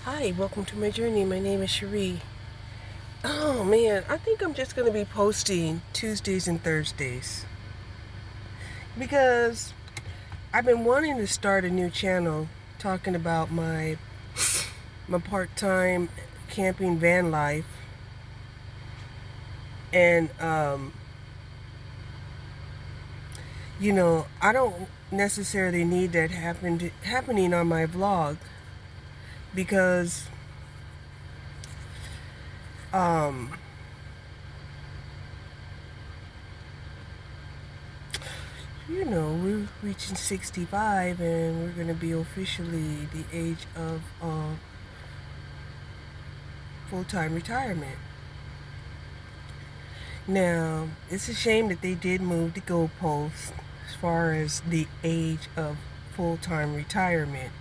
Hi, welcome to my journey. My name is Cherie. Oh man, I think I'm just going to be posting Tuesdays and Thursdays because I've been wanting to start a new channel talking about my part-time camping van life, and I don't necessarily need that happening on my vlog because um we're reaching 65 and we're going to be officially the age of full-time retirement. Now, it's a shame that they did move the goalposts as far as the age of full-time retirement.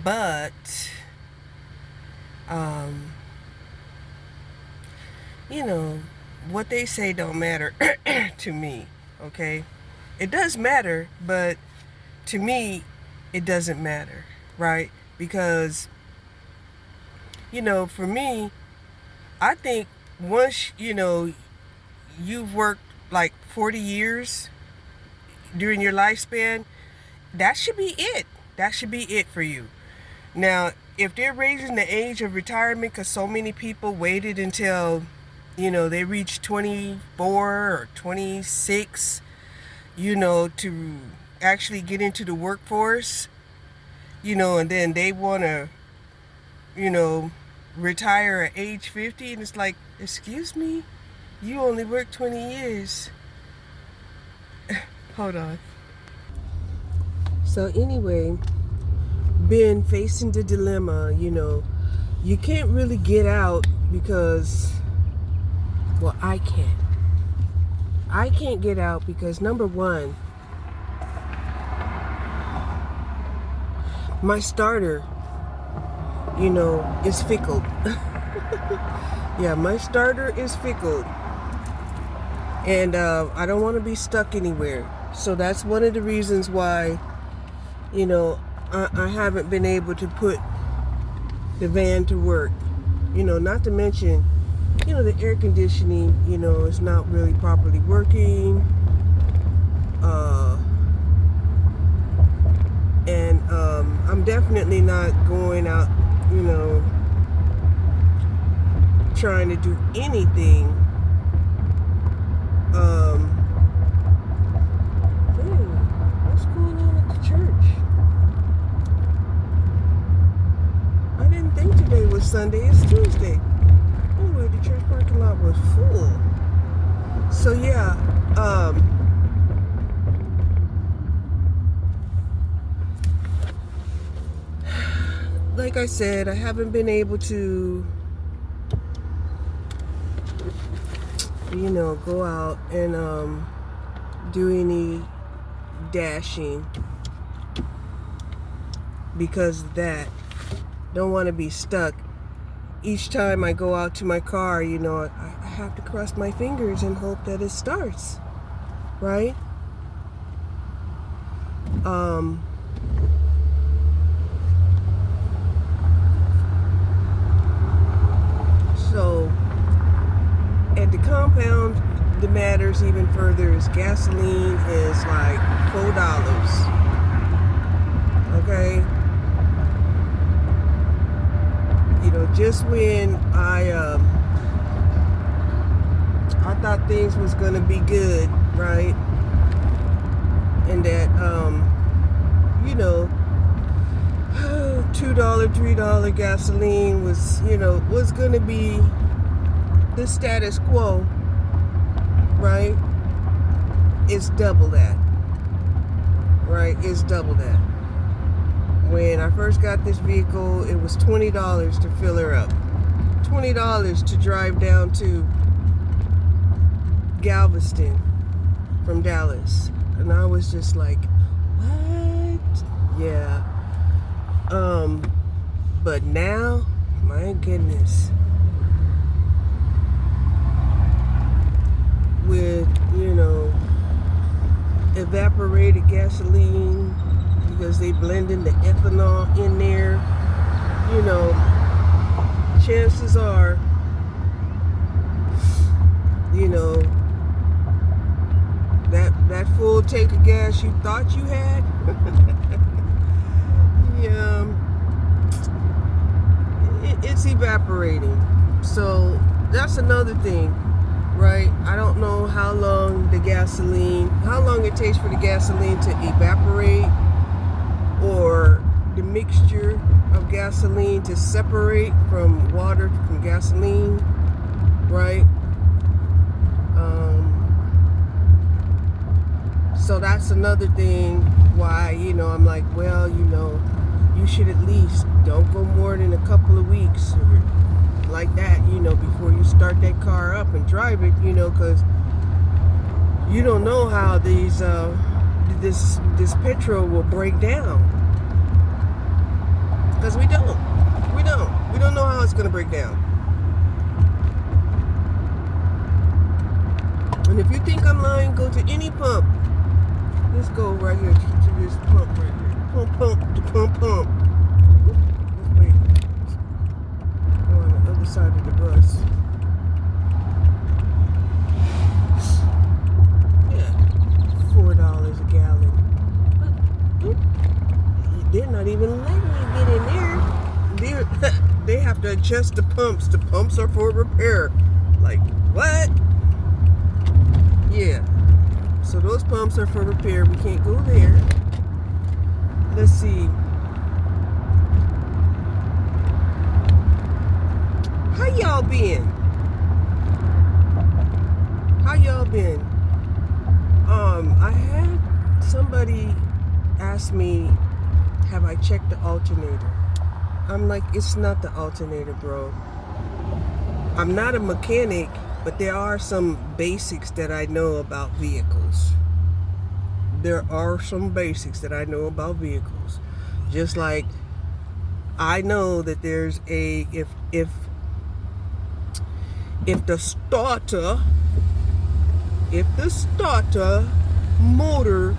But, um, what they say don't matter to me, okay? It does matter, but to me, it doesn't matter, right? Because, for me, I think once, you've worked like 40 years during your lifespan, that should be it. That should be it for you. Now, if they're raising the age of retirement because so many people waited until, they reached 24 or 26, to actually get into the workforce, and then they want to, retire at age 50, and it's like, excuse me, you only worked 20 years. Hold on. So anyway, been facing the dilemma, you can't really get out because, well, I can't. I can't get out because, number one, my starter, is fickle. Yeah, my starter is fickle. And I don't want to be stuck anywhere. So that's one of the reasons why, I haven't been able to put the van to work. Not to mention, the air conditioning, is not really properly working. And I'm definitely not going out, trying to do anything. What's going on at the church? I didn't think today was Sunday. It's Tuesday. Anyway, the church parking lot was full. So yeah, like I said, I haven't been able to, go out and do any dashing because of that. Don't want to be stuck. Each time I go out to my car, I have to cross my fingers and hope that it starts, right? So at the compound, the matters even further is gasoline is like $4. Okay? Just when I thought things was gonna be good, right? And that $2, $3 gasoline was gonna be the status quo, right? It's double that, right? It's double that. When I first got this vehicle, it was $20 to fill her up. $20 to drive down to Galveston from Dallas. And I was just like, what? Yeah. But now, my goodness. With, evaporated gasoline, because they blending the ethanol in there, know, chances are, you know, that full tank of gas you thought you had, yeah, it's evaporating. So that's another thing, right? I don't know how long it takes for the gasoline to evaporate, or the mixture of gasoline to separate from water from gasoline, right? So that's another thing why, you know, I'm like, well, you know, you should at least don't go more than a couple of weeks or like that, you know, before you start that car up and drive it, you know, because you don't know how this petrol will break down. Because we don't know how it's going to break down. And if you think I'm lying, go to any pump. Let's go right here to this pump right here. Pump. Let's wait. Go on the other side of the bus. Yeah, $4 a gallon. But they're not even letting you get in there. They have to adjust the pumps. The pumps are for repair. Like, what? Yeah. So those pumps are for repair. We can't go there. Let's see. How y'all been? I had somebody ask me, have I checked the alternator? I'm like, it's not the alternator, bro. I'm not a mechanic, but there are some basics that I know about vehicles. Just like I know that there's if the starter motor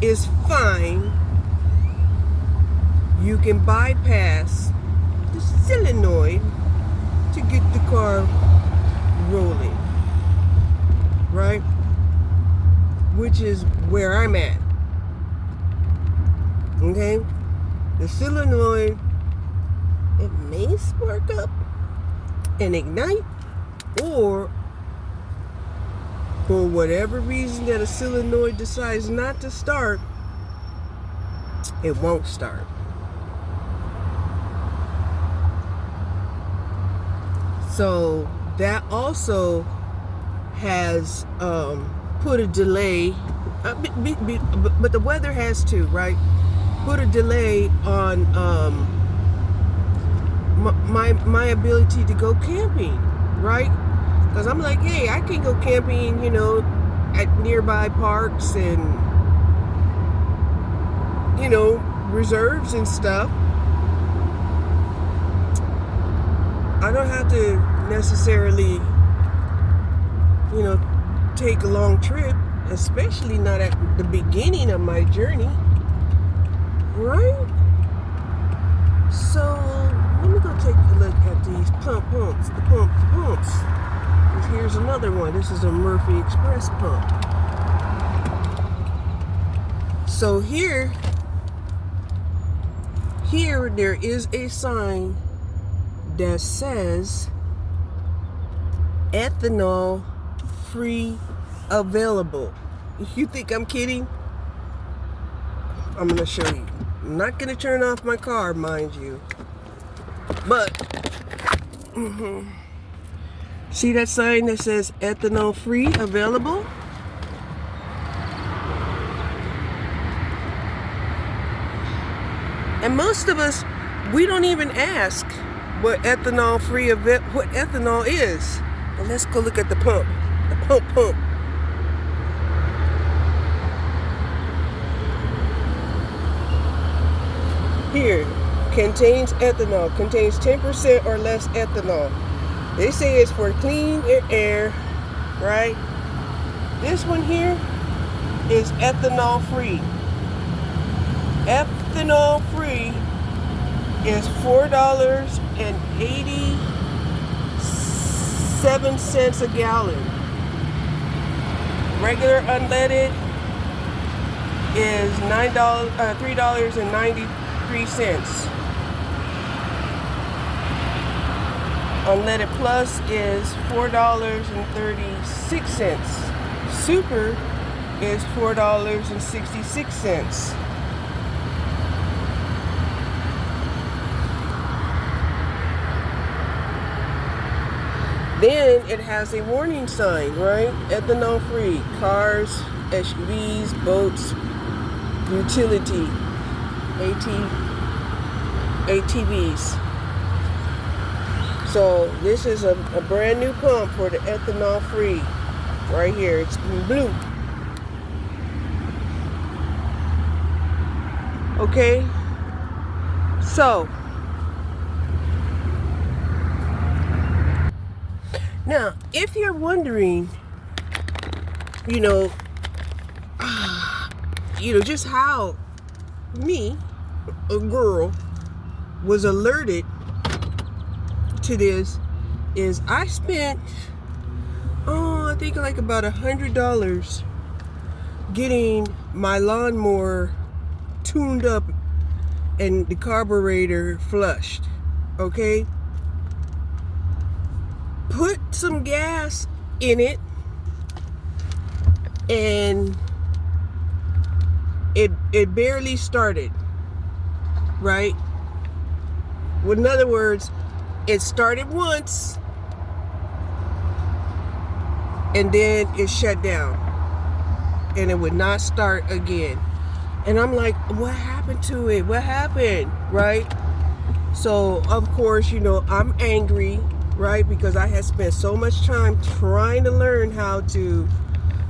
is fine, you can bypass the solenoid to get the car rolling, right? Which is where I'm at. Okay? The solenoid, it may spark up and ignite, or for whatever reason that a solenoid decides not to start, it won't start. So that also has put a delay, but the weather has too, right? Put a delay on my ability to go camping, right? Because I'm like, hey, I can go camping, you know, at nearby parks and, you know, reserves and stuff. I don't have to necessarily, you know, take a long trip, especially not at the beginning of my journey, right? So let me go take a look at these pumps. Here's another one. This is a Murphy Express pump. So here there is a sign that says ethanol free available. You think I'm kidding? I'm gonna show you. I'm not gonna turn off my car, mind you, but see that sign that says ethanol free available? And most of us, we don't even ask what ethanol is. But let's go look at the pump. The pump. Here, contains 10% or less ethanol. They say it's for clean air, right? This one here is ethanol free. Ethanol free is $4.87 a gallon. Regular unleaded is $3.93. Unleaded Plus is $4.36. Super is $4.66. Then it has a warning sign, right? Ethanol free. Cars, SUVs, boats, utility, ATVs. So this is a brand new pump for the ethanol free. Right here, it's blue. Okay, so now if you're wondering, just how me, a girl, was alerted to this is I spent I think like about $100 getting my lawnmower tuned up and the carburetor flushed. Okay, put some gas in it and it barely started, right? Well, in other words, it started once and then it shut down and it would not start again. And I'm like, what happened to it? What happened? Right? So of course, I'm angry, right? Because I had spent so much time trying to learn how to,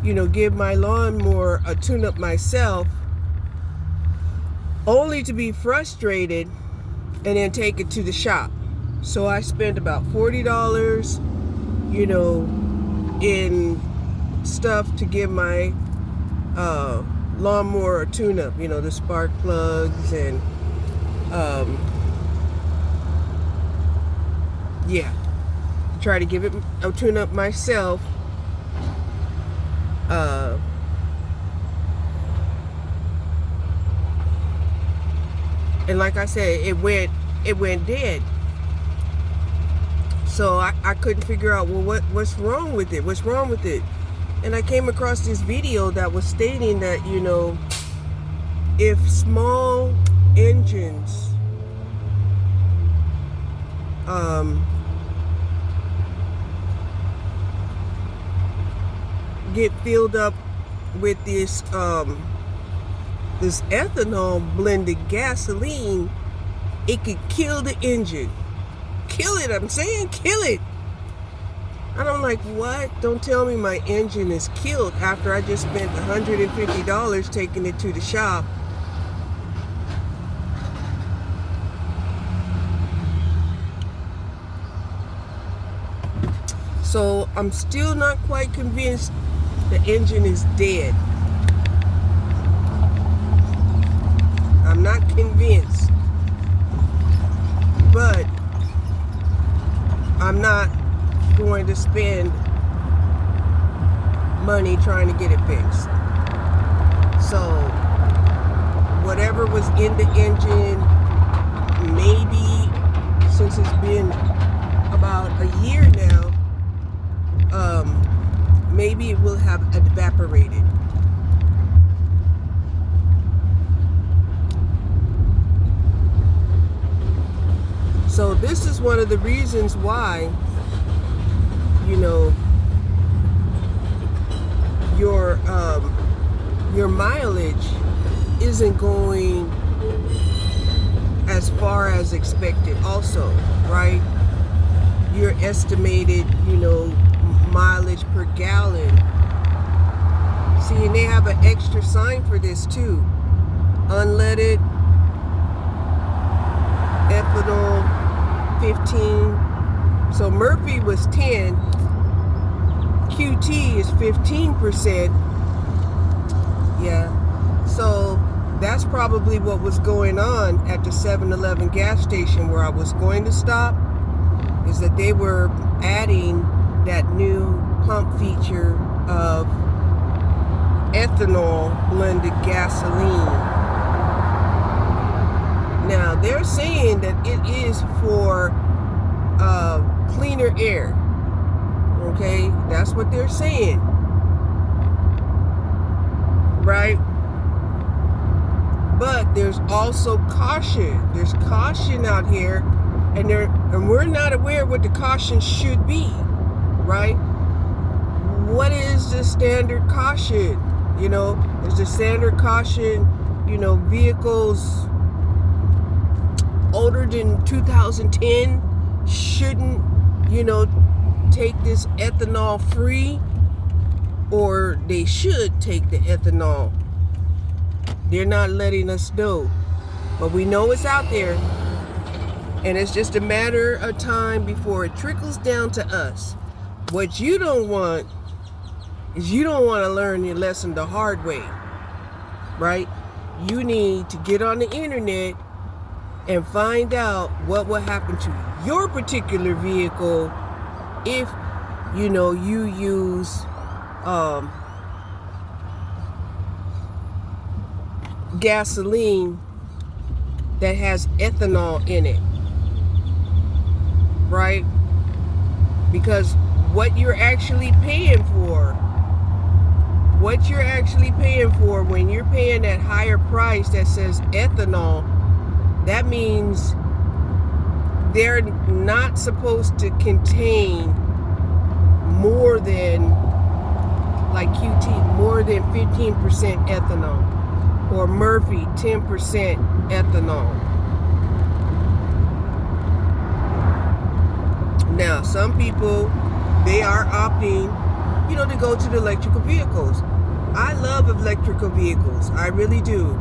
give my lawnmower a tune-up myself, only to be frustrated and then take it to the shop. So I spent about $40, in stuff to give my lawnmower a tune-up, the spark plugs and try to give it a tune-up myself. And like I said, it went dead. So I couldn't figure out, well, what's wrong with it? What's wrong with it? And I came across this video that was stating that, if small engines get filled up with this ethanol blended gasoline, it could kill the engine. Kill it, I'm saying, kill it. And I'm like, what? Don't tell me my engine is killed after I just spent $150 taking it to the shop. So I'm still not quite convinced the engine is dead. I'm not convinced. But I'm not going to spend money trying to get it fixed. So whatever was in the engine, maybe since it's been about a year now, maybe it will have evaporated. So this is one of the reasons why, your mileage isn't going as far as expected also, right? Your estimated, mileage per gallon. See, and they have an extra sign for this too. Unleaded, ethanol, 15. So Murphy was 10. QT is 15%. Yeah. So that's probably what was going on at the 7-Eleven gas station where I was going to stop, is that they were adding that new pump feature of ethanol blended gasoline. Now, they're saying that it is for cleaner air. Okay, that's what they're saying. Right? But there's also caution. There's caution out here, and we're not aware what the caution should be. Right? What is the standard caution? You know, is the standard caution, you know, vehicles older than 2010 shouldn't, you know, take this ethanol free, or they should take the ethanol? They're not letting us know, but we know it's out there, and it's just a matter of time before it trickles down to us. What you don't want is you don't want to learn your lesson the hard way, right? You need to get on the internet and find out what will happen to your particular vehicle if, you know, you use gasoline that has ethanol in it, right? Because what you're actually paying for when you're paying that higher price that says ethanol, that means they're not supposed to contain more than, like QT, more than 15% ethanol, or Murphy 10% ethanol. Now, some people, they are opting, you know, to go to the electrical vehicles. I love electrical vehicles. I really do.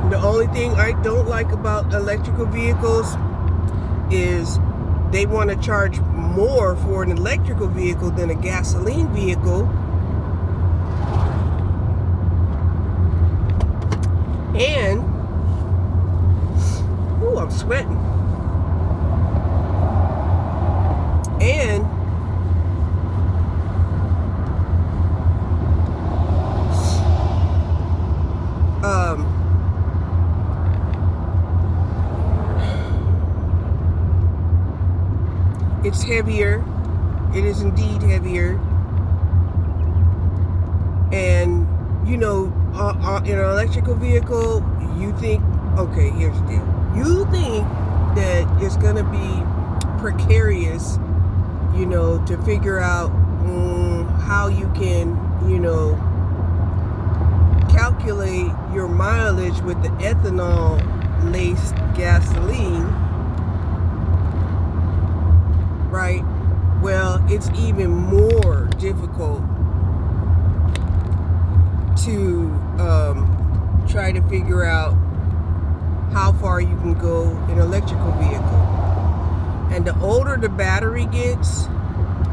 The only thing I don't like about electrical vehicles is they want to charge more for an electrical vehicle than a gasoline vehicle. And, ooh, I'm sweating. And it's heavier. It is indeed heavier. And, you know, in an electrical vehicle, you think, okay, here's the deal. You think that it's going to be precarious, you know, to figure out how you can, you know, calculate your mileage with the ethanol laced gasoline, right? Well, it's even more difficult to try to figure out how far you can go in an electrical vehicle. And the older the battery gets,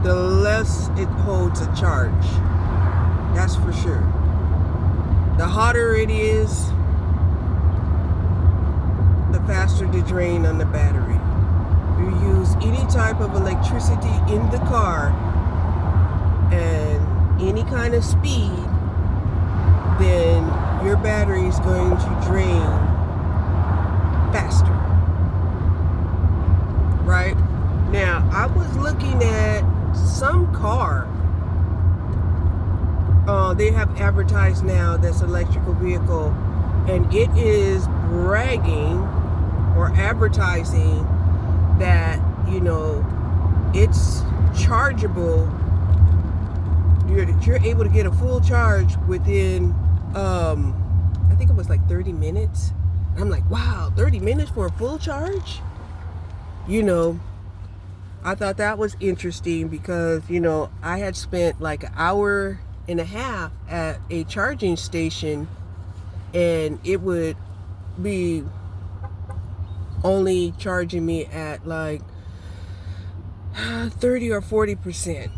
the less it holds a charge. That's for sure. The hotter it is, the faster the drain on the battery. If you use any type of electricity in the car and any kind of speed, then your battery is going to drain faster. Right? Now, I was looking at some car. They have advertised now this electrical vehicle, and it is bragging or advertising that, you know, it's chargeable. You're able to get a full charge within, I think it was like 30 minutes. And I'm like, wow, 30 minutes for a full charge? You know, I thought that was interesting because, you know, I had spent like an hour and a half at a charging station, and it would be only charging me at like 30 or 40%.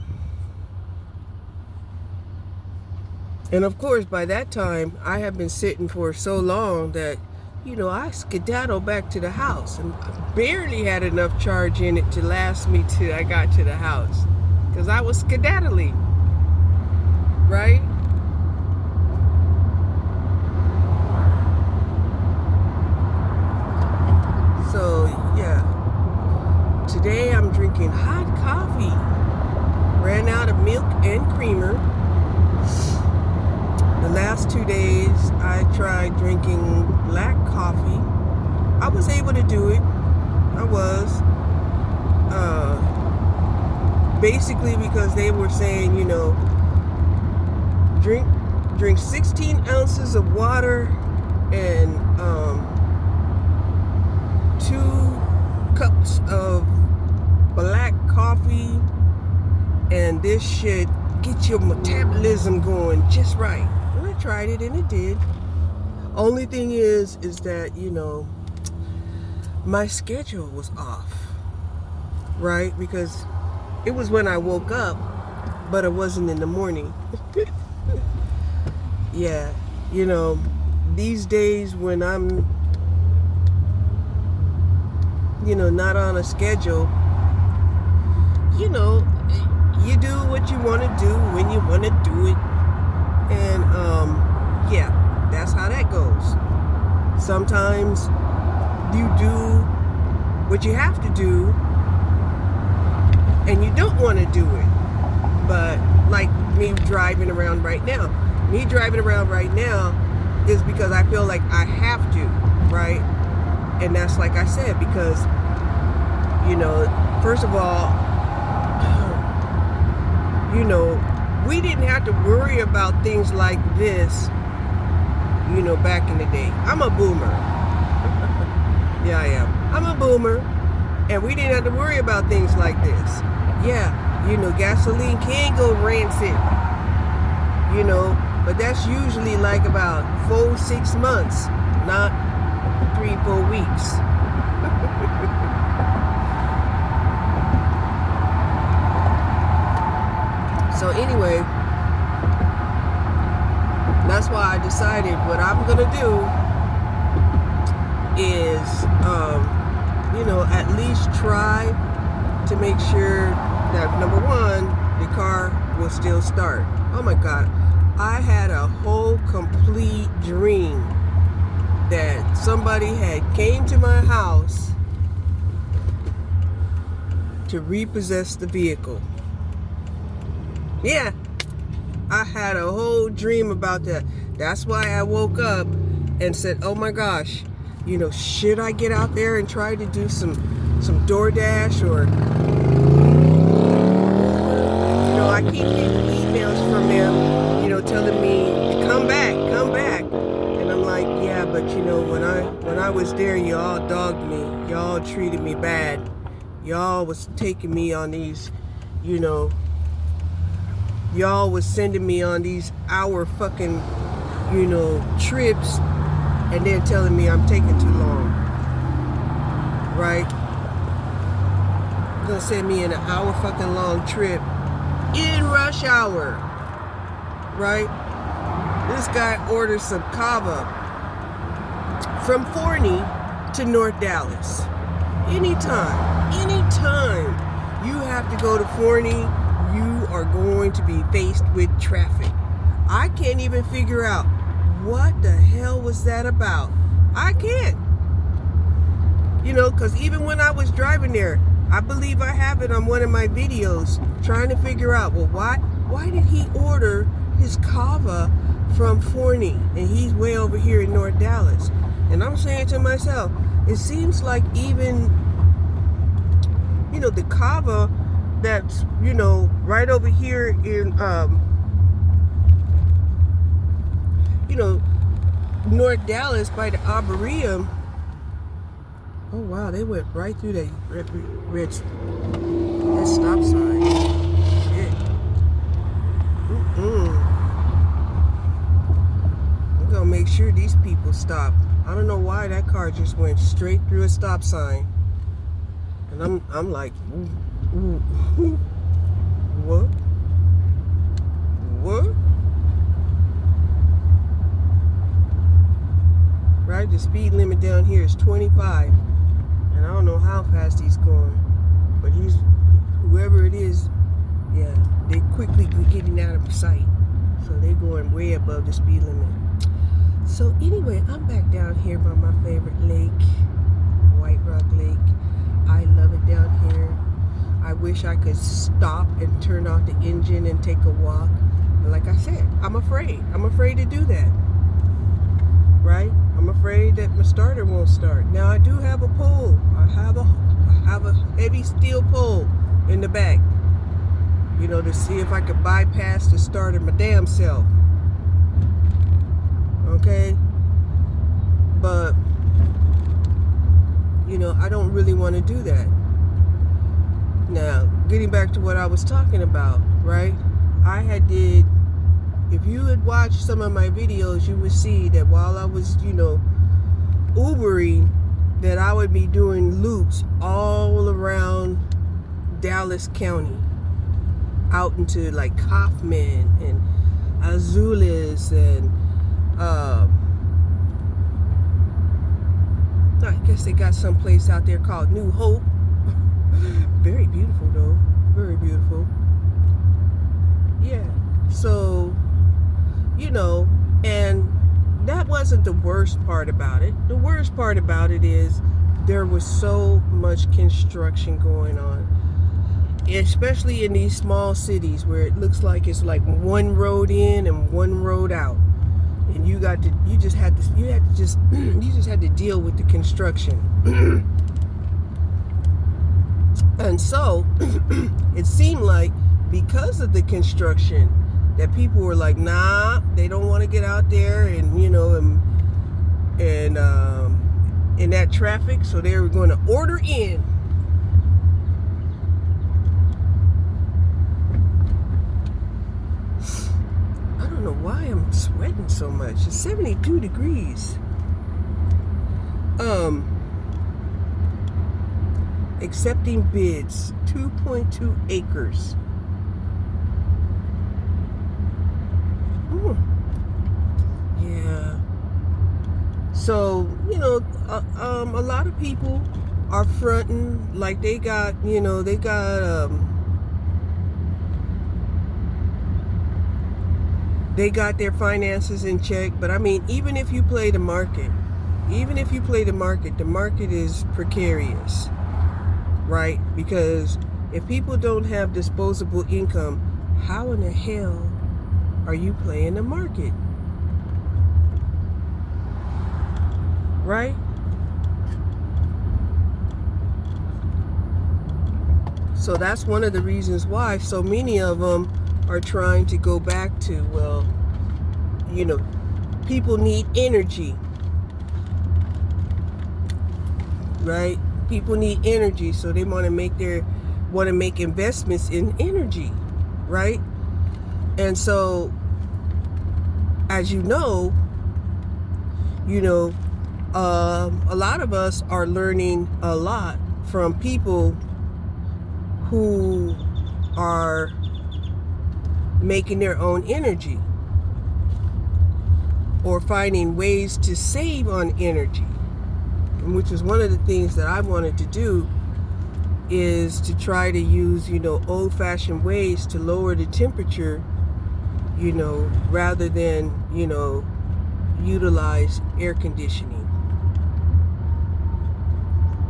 And of course, by that time, I have been sitting for so long that, I skedaddled back to the house and barely had enough charge in it to last me till I got to the house. Because I was skedaddling, right? So, yeah. Today I'm drinking hot coffee. Ran out of milk and creamer. The last 2 days I tried drinking black coffee. I was able to do it. I was. Basically because they were saying, drink 16 ounces of water and 2 cups of black coffee, and this should get your metabolism going just right. And I tried it and it did. Only thing is that, my schedule was off, right? Because it was when I woke up, but it wasn't in the morning. Yeah, these days when I'm, not on a schedule, you do what you want to do when you want to do it. And, yeah, that's how that goes. Sometimes you do what you have to do and you don't want to do it. But like me driving around right now. Me driving around right now is because I feel like I have to, right? And that's like I said, because, first of all, we didn't have to worry about things like this, back in the day. I'm a boomer. Yeah, I am. I'm a boomer. And we didn't have to worry about things like this. Yeah, gasoline can go rancid, but that's usually like about 4-6 months, not 3-4 weeks. So anyway, that's why I decided what I'm gonna do is, at least try to make sure that, number one, the car will still start. Oh my God, I had a whole complete dream that somebody had came to my house to repossess the vehicle. Yeah, I had a whole dream about that. That's why I woke up and said, oh my gosh, should I get out there and try to do some DoorDash or, I keep getting emails from them, telling me, come back. And I'm like, yeah, but when I was there, y'all dogged me. Y'all treated me bad. Y'all was taking me on these, y'all was sending me on these hour fucking, trips, and then telling me I'm taking too long, right? Gonna send me in an hour fucking long trip in rush hour, right? This guy ordered some kava from Forney to North Dallas. Anytime you have to go to Forney, you are going to be faced with traffic. I can't even figure out what the hell was that about. I can't. Because even when I was driving there, I believe I have it on one of my videos, trying to figure out, well, why did he order his kava from Forney and he's way over here in North Dallas? And I'm saying to myself, it seems like even, the kava that's, right over here in, North Dallas by the Arboretum. Oh wow, they went right through that red stop sign. Shit. I'm gonna make sure these people stop. I don't know why that car just went straight through a stop sign. And I'm like, what? right? The speed limit down here is 25. And I don't know how fast he's going. But whoever it is, yeah, they quickly getting out of sight. So they're going way above the speed limit. So anyway, I'm back down here by my favorite lake, White Rock Lake. I love it down here. I wish I could stop and turn off the engine and take a walk. But like I said, I'm afraid. I'm afraid to do that. Right? I'm afraid that my starter won't start. Now I do have a pole. I have a heavy steel pole in the back. You know, to see if I could bypass the starter my damn self. Okay? But, you know, I don't really want to do that. Now, getting back to what I was talking about, right? If you had watched some of my videos, you would see that while I was, you know, Ubering, that I would be doing loops all around Dallas County, out into like Kaufman and Azules and I guess they got some place out there called New Hope. Very beautiful though, very beautiful. Yeah, so, you know, and that wasn't the worst part about it. The worst part about it is there was so much construction going on, especially in these small cities where it looks like it's like one road in and one road out, and you just had to deal with the construction. And so it seemed like because of the construction that people were like, nah, they don't want to get out there and, you know, and in that traffic, so they were going to order in. I don't know why I'm sweating so much. It's 72 degrees. Accepting bids, 2.2 acres. Yeah. So, you know, a lot of people are fronting like they got, you know, they got their finances in check. But I mean, even if you play the market, the market is precarious, right? Because if people don't have disposable income, how in the hell are you playing the market? Right? So that's one of the reasons why so many of them are trying to go back to, well, you know, people need energy. Right? People need energy, so they want to make investments in energy, right? And so, as you know, a lot of us are learning a lot from people who are making their own energy or finding ways to save on energy, which is one of the things that I wanted to do, is to try to use, old-fashioned ways to lower the temperature, rather than, utilize air conditioning.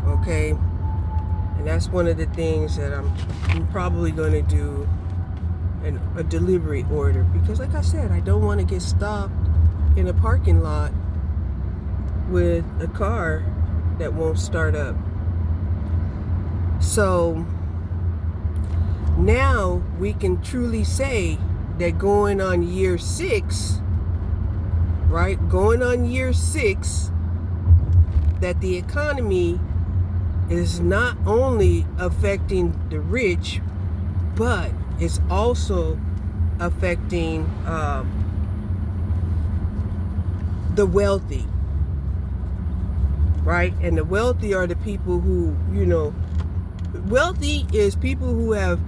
Okay? And that's one of the things that I'm probably going to do a delivery order, because like I said, I don't want to get stopped in a parking lot with a car that won't start up. So now we can truly say that going on year 6, right? Going on year 6, that the economy is not only affecting the rich, but it's also affecting the wealthy, right? And the wealthy are the people who, wealthy is people who have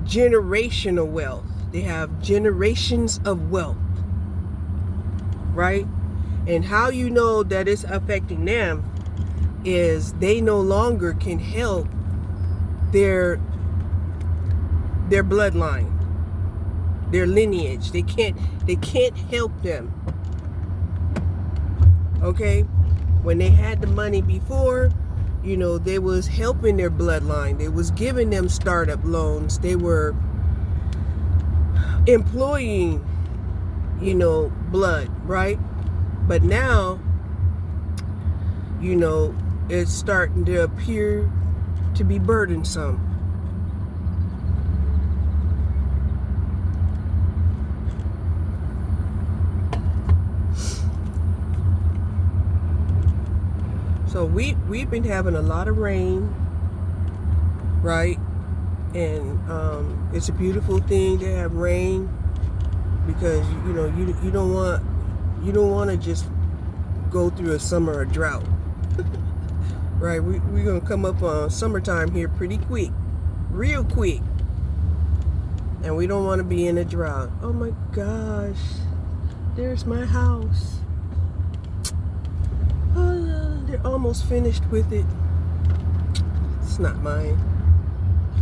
generational wealth. They have generations of wealth, right? And how you know that it's affecting them is they no longer can help their bloodline, their lineage. They can't help them. Okay? When they had the money before, you know, they was helping their bloodline. They was giving them startup loans. They were employing, you know, blood, right? But now, you know, it's starting to appear to be burdensome. So we've been having a lot of rain, right? And it's a beautiful thing to have rain, because you know you don't want to just go through a summer of drought. Right? We're gonna come up on summertime here pretty quick, real quick, and we don't want to be in a drought. Oh my gosh, there's my house. They're almost finished with it. It's not mine,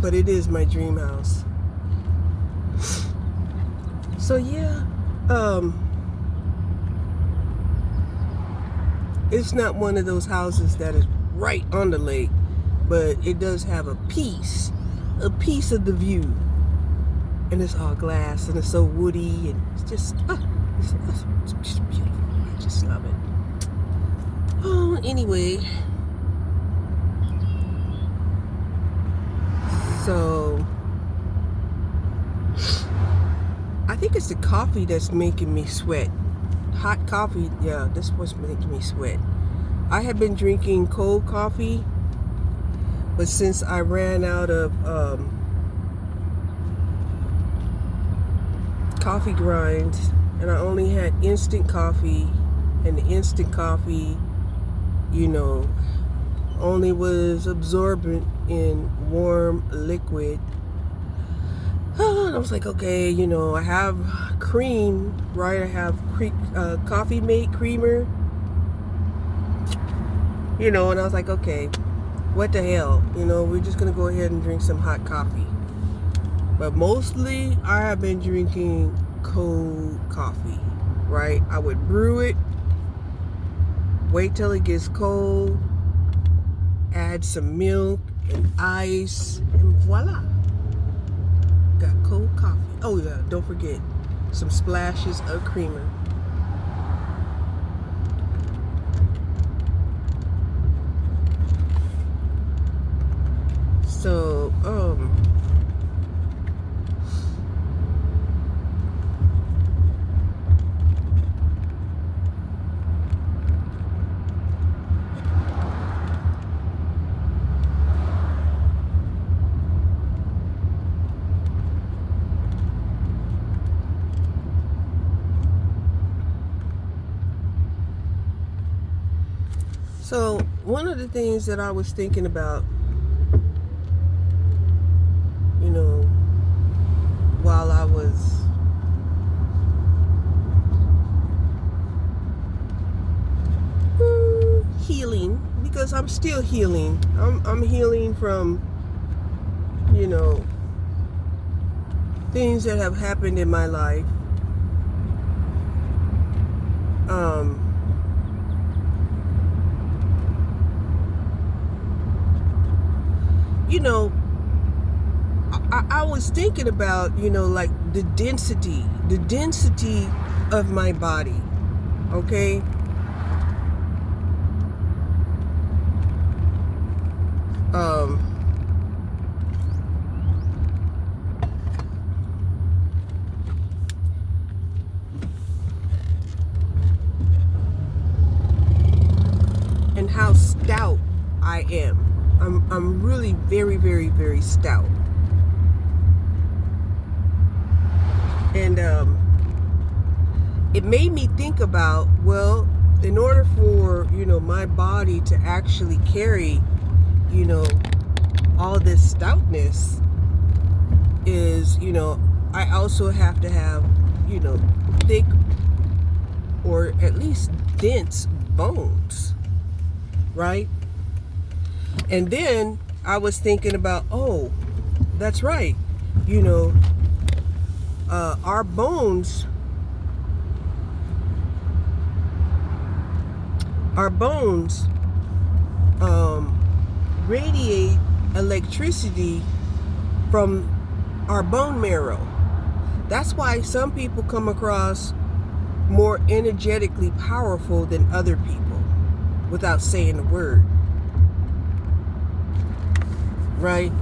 but it is my dream house. So yeah, it's not one of those houses that is right on the lake, but it does have a piece of the view, and it's all glass, and it's so woody, and it's just it's just beautiful. I just love it. Oh, anyway, so I think it's the coffee that's making me sweat. Hot coffee, yeah, that's what's making me sweat. I have been drinking cold coffee, but since I ran out of coffee grinds, and I only had instant coffee, and the instant coffee, you know, only was absorbent in warm liquid. And I was like, okay, you know, I have cream, right? I have Coffee Mate creamer, you know, and I was like, okay, what the hell, you know, we're just gonna go ahead and drink some hot coffee. But mostly I have been drinking cold coffee, right? I would brew it, wait till it gets cold, add some milk and ice, and voila, got cold coffee. Oh yeah, don't forget some splashes of creamer. So So one of the things that I was thinking about, you know, while I was healing, because I'm still healing. I'm healing from, you know, things that have happened in my life. You know, I was thinking about, you know, like the density of my body, okay? And how stout I am. I'm really very, very, very stout. And it made me think about, well, in order for, you know, my body to actually carry, you know, all this stoutness, is, you know, I also have to have, you know, thick, or at least dense bones, right? And then I was thinking about, oh, that's right, you know, our bones radiate electricity from our bone marrow. That's why some people come across more energetically powerful than other people without saying a word. Right?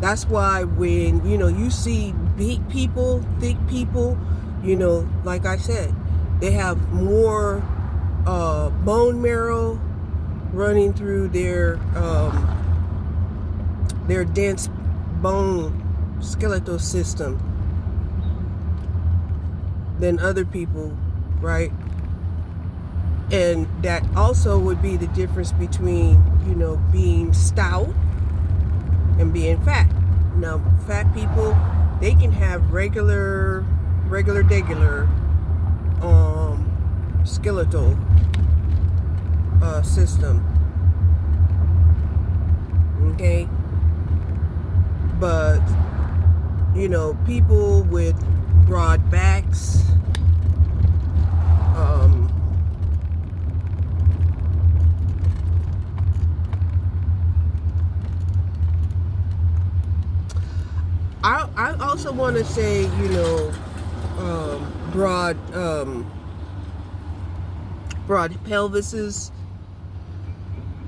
That's why when, you know, you see big people, thick people, you know, like I said, they have more bone marrow running through their dense bone skeletal system than other people, right? And that also would be the difference between, you know, being stout and being fat. Now, fat people, they can have regular skeletal system. Okay? But, you know, people with broad backs, I also want to say, you know, broad pelvises,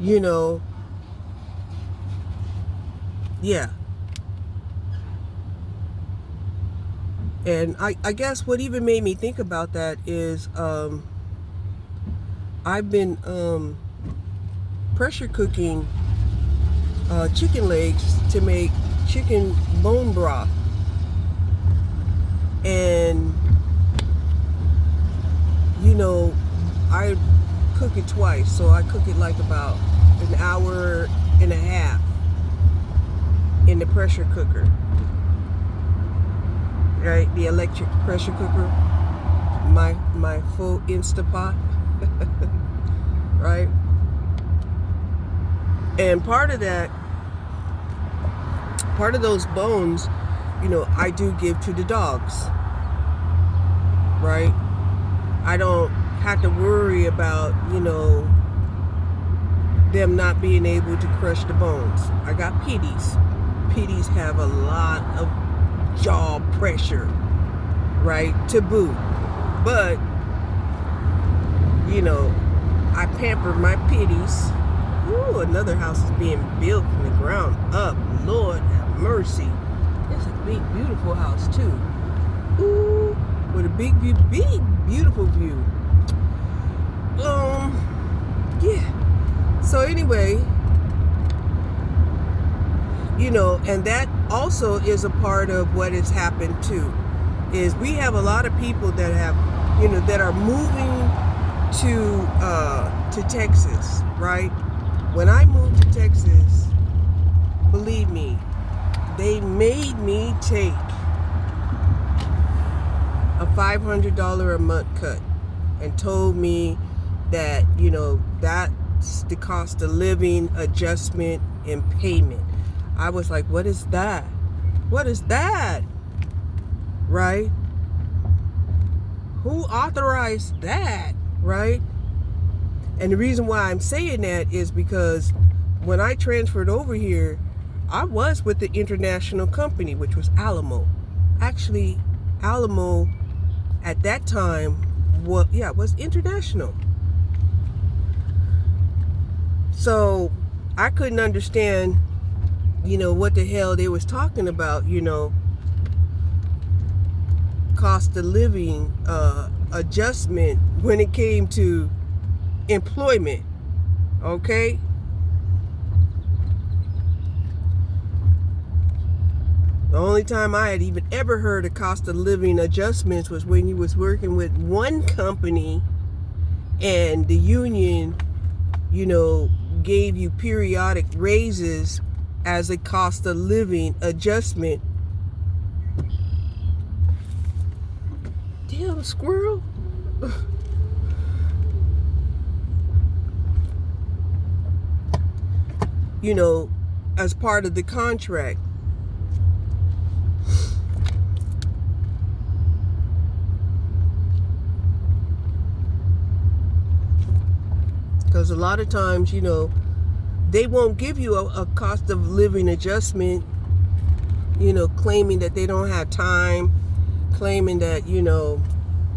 you know, yeah. And I guess what even made me think about that is I've been pressure cooking chicken legs to make chicken bone broth, and you know, I cook it twice, so I cook it like about an hour and a half in the pressure cooker, right? The electric pressure cooker, my full Instapot, right? And part of those bones, you know, I do give to the dogs, right? I don't have to worry about, you know, them not being able to crush the bones. I got pitties. Pitties have a lot of jaw pressure, right, to boot. But, you know, I pamper my pitties. Ooh, another house is being built from the ground up. Lord have mercy. It's a big, beautiful house, too. Ooh, with a big view, big, beautiful view. Yeah. So anyway, you know, and that also is a part of what has happened too, is we have a lot of people that have, you know, that are moving to Texas, right? When I moved to Texas, believe me, they made me take a $500 a month cut and told me that, you know, that's the cost of living adjustment and payment. I was like, what is that? What is that? Right? Who authorized that? Right? And the reason why I'm saying that is because when I transferred over here, I was with the international company, which was Alamo. Actually, Alamo at that time, was international. So I couldn't understand, you know, what the hell they was talking about, you know, cost of living adjustment when it came to employment. Okay? The only time I had even ever heard of cost of living adjustments was when you was working with one company and the union, you know, gave you periodic raises as a cost of living adjustment. Damn squirrel. you know, as part of the contract. Because a lot of times, you know, they won't give you a cost of living adjustment, you know, claiming that they don't have time, claiming that, you know,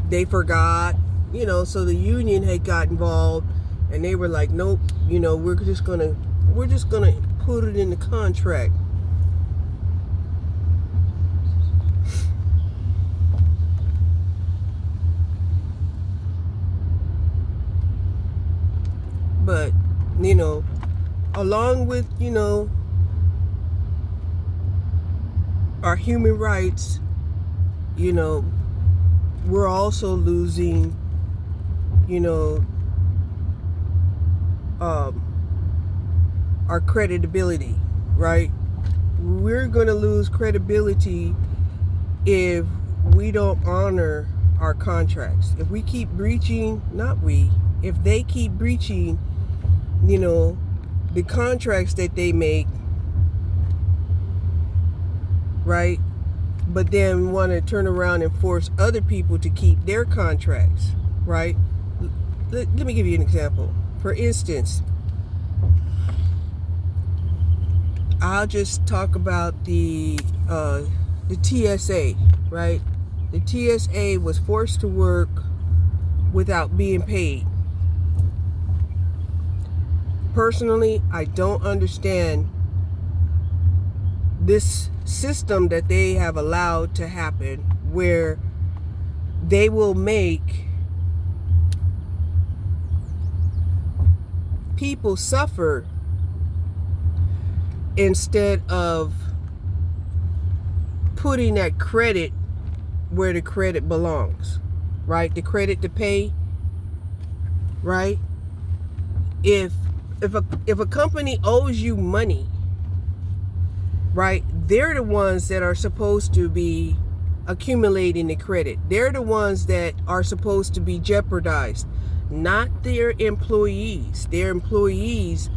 they forgot, you know. So the union had got involved and they were like, nope, you know, we're just gonna put it in the contract. But, you know, along with, you know, our human rights, you know, we're also losing, you know, our credibility, right? We're going to lose credibility if we don't honor our contracts. If we keep breaching, if they keep breaching, you know, the contracts that they make, right? But then want to turn around and force other people to keep their contracts, right? Let me give you an example. For instance, I'll just talk about the TSA, right? The TSA was forced to work without being paid. Personally, I don't understand this system that they have allowed to happen, where they will make people suffer instead of putting that credit where the credit belongs, right? The credit to pay, right? If a company owes you money, right, they're the ones that are supposed to be accumulating the credit. They're the ones that are supposed to be jeopardized, not their employees. Their employees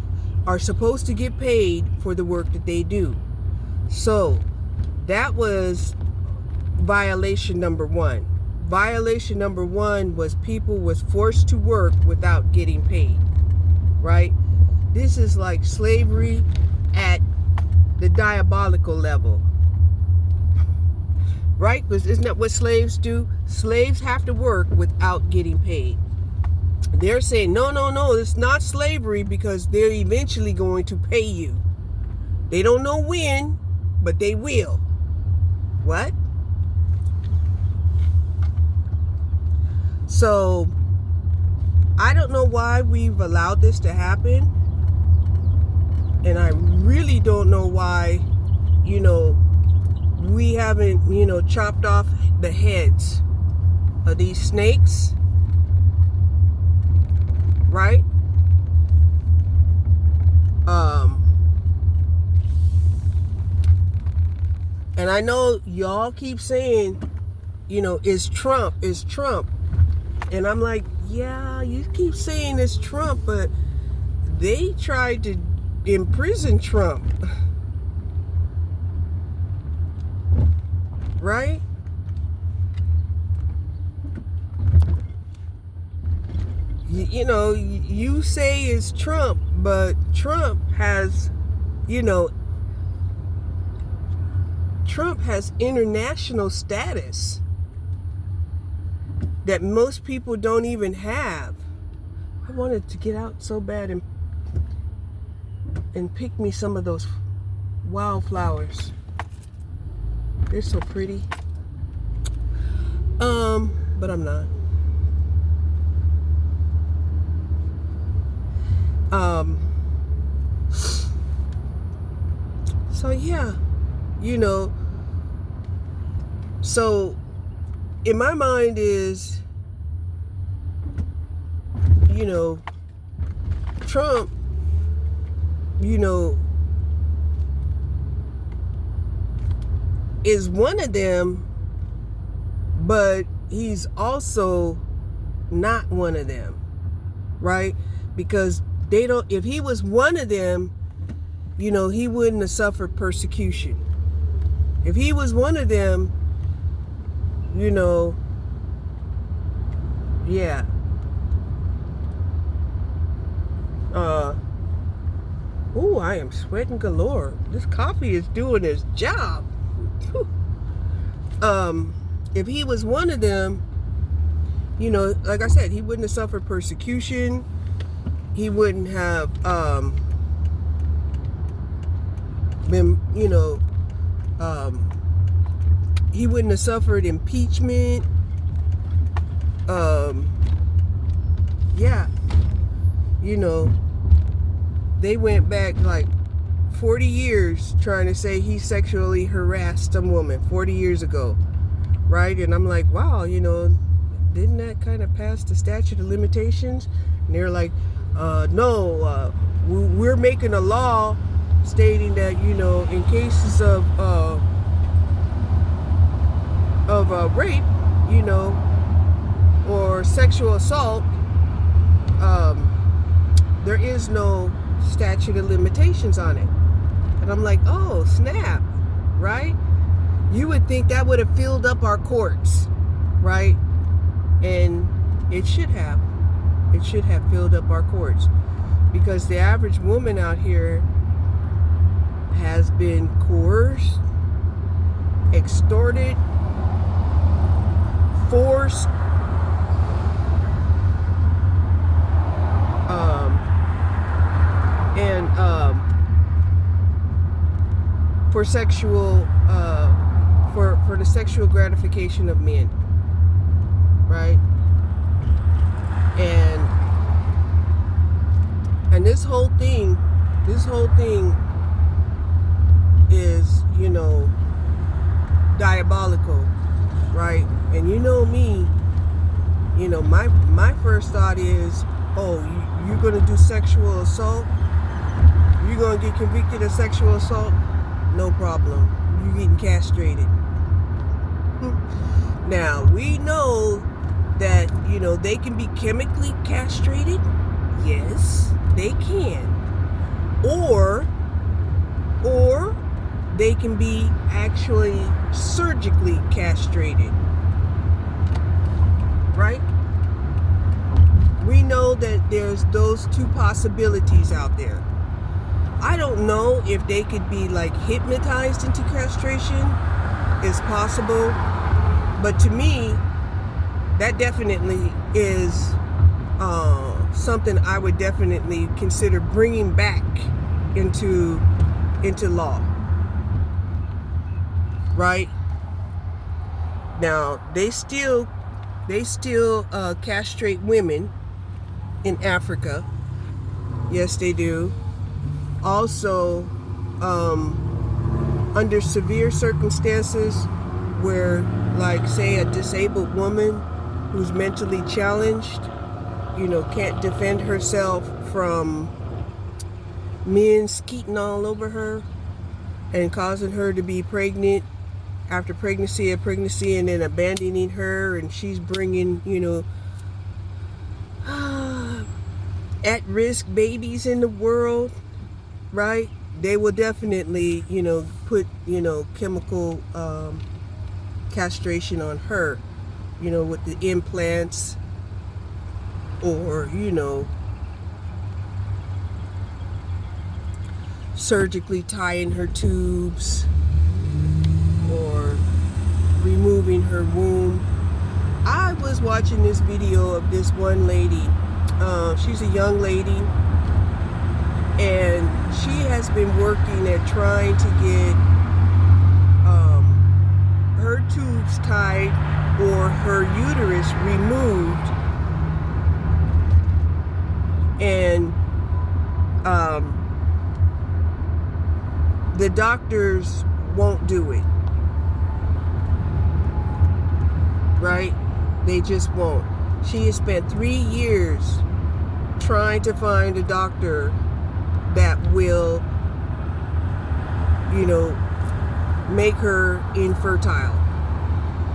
are supposed to get paid for the work that they do. So that was violation number one. Violation number one was people was forced to work without getting paid, right? This is like slavery at the diabolical level, right? Because isn't that what slaves do? Slaves have to work without getting paid. They're saying, no, it's not slavery, because they're eventually going to pay you. They don't know when, but they will. What? So, I don't know why we've allowed this to happen. And I really don't know why, you know, we haven't, you know, chopped off the heads of these snakes, right? And I know y'all keep saying, you know, it's Trump. And I'm like, yeah, you keep saying it's Trump, but they tried to imprison Trump, right? You know, you say it's Trump, but Trump has, you know, Trump has international status that most people don't even have. I wanted to get out so bad and pick me some of those wildflowers. They're so pretty. But I'm not. So yeah, you know, so in my mind is, you know, Trump, you know, is one of them, but he's also not one of them, right? Because they don't, if he was one of them, he wouldn't have suffered persecution. If he was one of them, yeah. Oh, I am sweating galore. This coffee is doing its job. If he was one of them, like I said, he wouldn't have suffered persecution. He wouldn't have been, he wouldn't have suffered impeachment. Yeah, they went back like 40 years trying to say he sexually harassed some woman 40 years ago, right? And I'm like, wow, didn't that kind of pass the statute of limitations? And they're like, no, we're making a law stating that, in cases of rape, or sexual assault, there is no statute of limitations on it. And I'm like, oh, snap, right? You would think that would have filled up our courts, right? And it should have. It should have filled up our courts, because the average woman out here has been coerced, extorted, forced, and for sexual for the sexual gratification of men, right? And this whole thing is, diabolical, right? And me, my first thought is, oh, you're gonna do sexual assault? You're gonna get convicted of sexual assault? No problem. You're getting castrated. Now, we know that, they can be chemically castrated. Yes, they can. Or they can be actually surgically castrated. Right? We know that there's those two possibilities out there. I don't know if they could be like hypnotized into castration. It's possible. But to me, that definitely is something I would definitely consider bringing back into law. Right? Now, they still castrate women in Africa. Yes, they do. Also, under severe circumstances where, like, say, a disabled woman who's mentally challenged, can't defend herself from men skeeting all over her and causing her to be pregnant after pregnancy and then abandoning her, and she's bringing, at-risk babies in the world, right? They will definitely, put, chemical castration on her, with the implants, or, surgically tying her tubes, or removing her womb. I was watching this video of this one lady. She's a young lady, and she has been working at trying to get her tubes tied or her uterus removed, and the doctors won't do it. Right? They just won't. She has spent 3 years trying to find a doctor that will, make her infertile,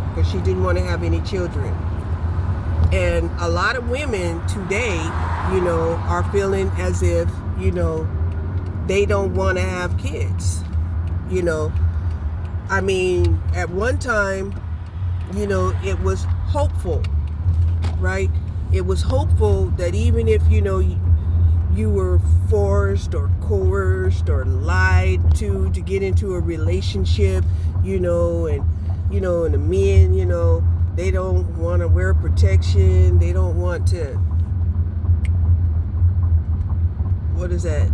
because she didn't want to have any children. And a lot of women today, are feeling as if, they don't want to have kids. You know, I mean, at one time, you know, it was hopeful, right? It was hopeful that even if, you know, you were forced or coerced or lied to get into a relationship, you know, and the men, you know, they don't want to wear protection. They don't want to, what is that?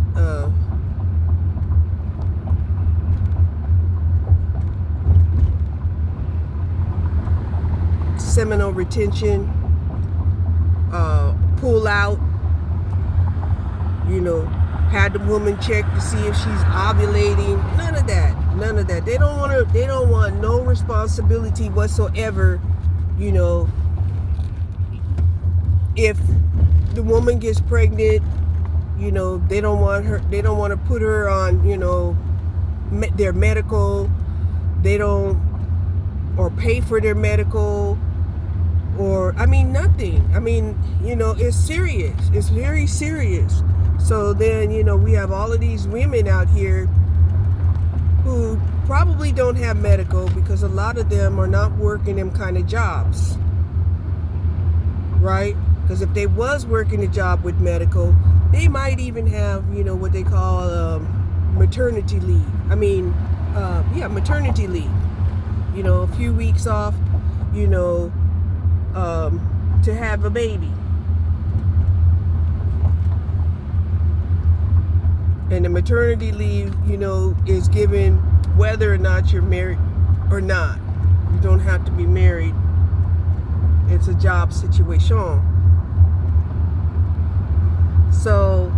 Seminal retention, pull out, you know, had the woman check to see if she's ovulating. None of that. They don't want no responsibility whatsoever, you know. If the woman gets pregnant, you know, they don't want to put her on, you know, their medical. They don't, or pay for their medical, or, I mean, nothing. I mean, you know, it's serious. It's very serious. So then, you know, we have all of these women out here who probably don't have medical, because a lot of them are not working them kind of jobs, right? Because if they was working a job with medical, they might even have, you know, what they call maternity leave. I mean, maternity leave. You know, a few weeks off, you know, to have a baby. And the maternity leave, you know, is given whether or not you're married or not. You don't have to be married. It's a job situation. So,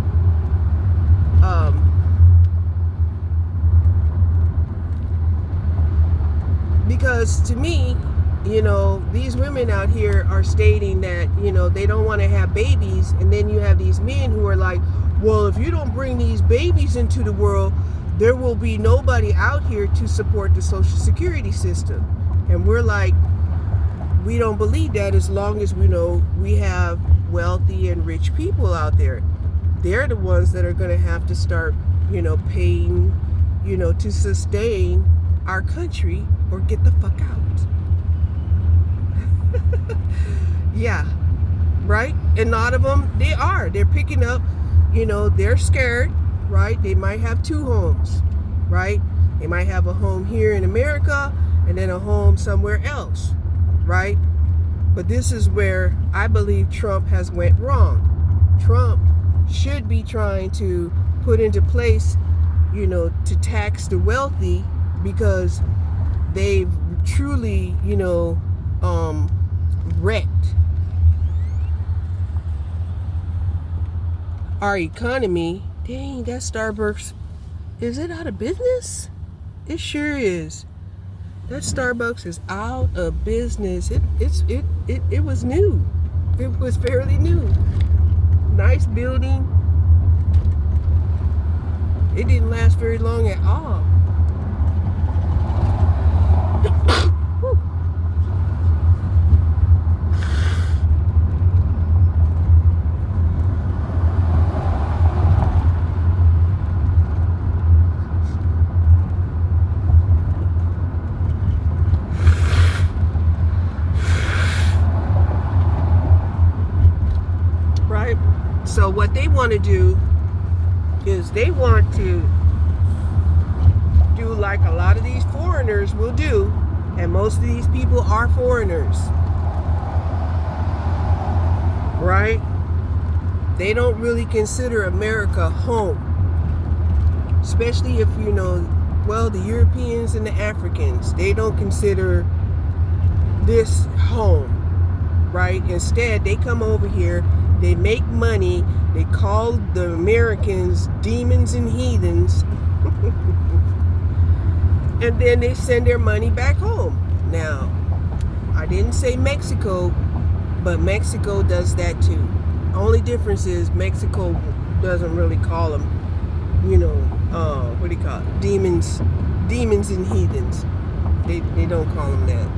because to me, you know, these women out here are stating that, you know, they don't want to have babies, and then you have these men who are like, well, if you don't bring these babies into the world, there will be nobody out here to support the Social Security system. And we're like, we don't believe that, as long as we know we have wealthy and rich people out there. They're the ones that are going to have to start, you know, paying, you know, to sustain our country, or get the fuck out. Yeah, right? And a lot of them, they're picking up, you know, they're scared, right? They might have two homes, right? They might have a home here in America and then a home somewhere else, right? But this is where I believe Trump has went wrong. Trump should be trying to put into place, you know, to tax the wealthy, because they've truly, you know, wrecked our economy. Dang, that Starbucks, is it out of business? It sure is. That Starbucks is out of business. It was new. It was fairly new. Nice building. It didn't last very long at all. So what they want to do is they want to do like a lot of these foreigners will do, and most of these people are foreigners, right? They don't really consider America home, especially if, you know, well, the Europeans and the Africans, they don't consider this home, right? Instead, they come over here, they make money, they call the Americans demons and heathens, and then they send their money back home. Now, I didn't say Mexico, but Mexico does that too. Only difference is Mexico doesn't really call them, you know, what do you call it? Demons and heathens. They don't call them that.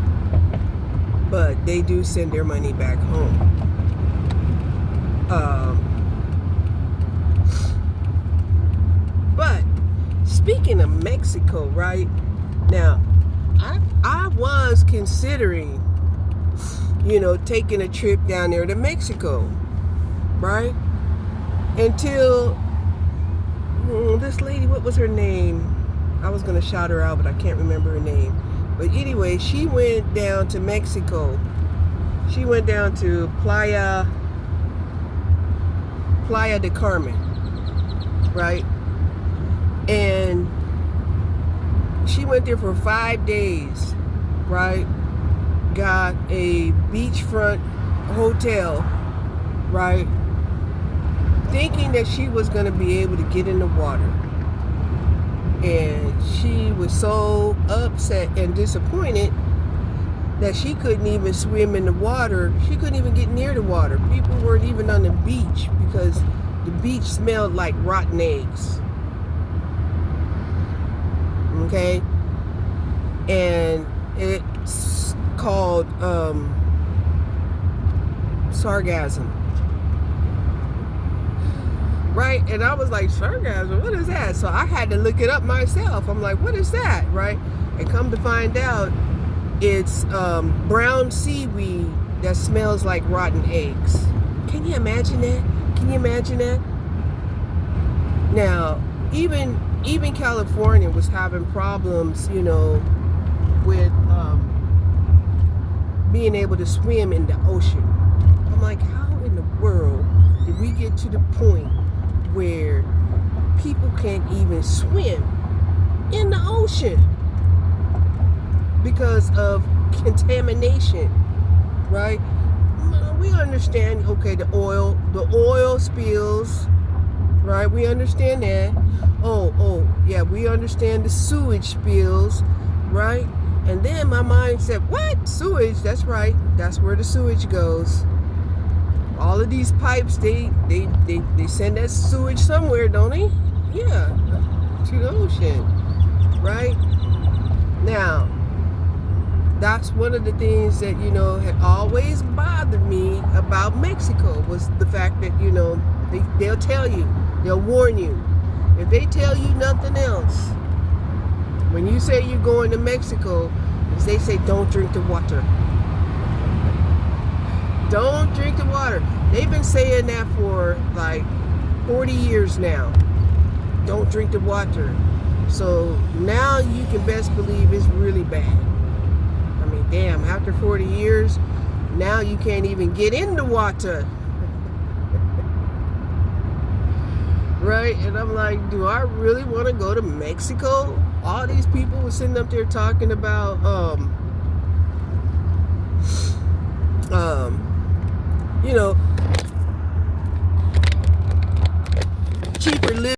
But they do send their money back home. But speaking of Mexico, right? Now, I was considering, taking a trip down there to Mexico, right? Until this lady, what was her name? I was going to shout her out, but I can't remember her name. But anyway, she went down to Mexico. She went down to Playa del Carmen, right? And she went there for 5 days, right? Got a beachfront hotel, right? Thinking that she was going to be able to get in the water. And she was so upset and disappointed that she couldn't even swim in the water. She couldn't even get near the water. People weren't even on the beach because the beach smelled like rotten eggs. Okay? And it's called sargassum. Right? And I was like, sargassum, what is that? So I had to look it up myself. I'm like, what is that? Right? And come to find out, it's brown seaweed that smells like rotten eggs. Can you imagine that? Can you imagine that? Now, even California was having problems, with being able to swim in the ocean. I'm like, how in the world did we get to the point where people can't even swim in the ocean because of contamination, right? We understand, okay, the oil spills, right? We understand that. Oh, yeah, we understand the sewage spills, right? And then my mind said, what? Sewage? That's right. That's where the sewage goes. All of these pipes, they send that sewage somewhere, don't they? Yeah, to the ocean, right? Now, that's one of the things that, had always bothered me about Mexico was the fact that, they'll tell you, they'll warn you. If they tell you nothing else, when you say you're going to Mexico, they say don't drink the water. Don't drink the water. They've been saying that for like 40 years now. Don't drink the water. So now you can best believe it's really bad. I mean, damn, after 40 years, now you can't even get in the water. Right? And I'm like, do I really want to go to Mexico? All these people were sitting up there talking about